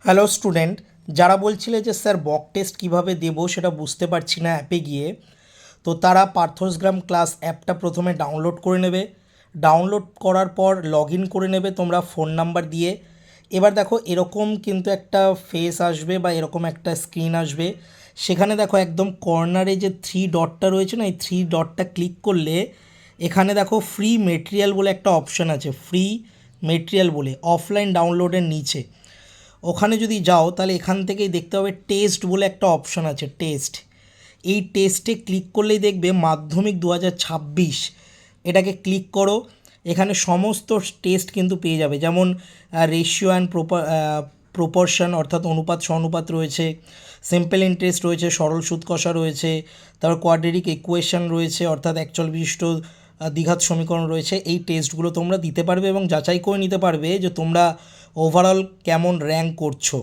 Hello student, যারা বলছিলে যে স্যার মক টেস্ট কীভাবে দেবো সেটা বুঝতে পারছি না অ্যাপে গিয়ে, তো তারা পার্থসগ্রাম ক্লাস অ্যাপটা প্রথমে ডাউনলোড করে নেবে। ডাউনলোড করার পর লগ ইন করে নেবে তোমরা ফোন নাম্বার দিয়ে। এবার দেখো এরকম কিন্তু একটা ফেস আসবে বা এরকম একটা স্ক্রিন আসবে। সেখানে দেখো একদম কর্নারে যে থ্রি ডটটা রয়েছে না, এই থ্রি ডটটা ক্লিক করলে এখানে দেখো ফ্রি মেটেরিয়াল বলে একটা অপশান আছে। ফ্রি মেটেরিয়াল বলে অফলাইন ডাউনলোডের নিচে ওখানে যদি যাও তাহলে এখান থেকেই দেখতে হবে টেস্ট বলে একটা অপশান আছে, টেস্ট। এই টেস্টে ক্লিক করলেই দেখবে মাধ্যমিক 2026 এটাকে ক্লিক করো। এখানে সমস্ত টেস্ট কিন্তু পেয়ে যাবে, যেমন রেশিও অ্যান্ড প্রপোর্শন অর্থাৎ অনুপাত সহানুপাত রয়েছে, সিম্পল ইন্টারেস্ট রয়েছে, সরল সুদ কষা রয়েছে, তারপর কোয়াড্রেটিক ইকুয়েশন রয়েছে অর্থাৎ একচল বিশিষ্ট দ্বিঘাত সমীকরণ রয়েছে। এই টেস্টগুলো তোমরা দিতে পারবে এবং যাচাই করে নিতে পারবে যে তোমরা ওভারঅল কেমন র্যাঙ্ক করছো।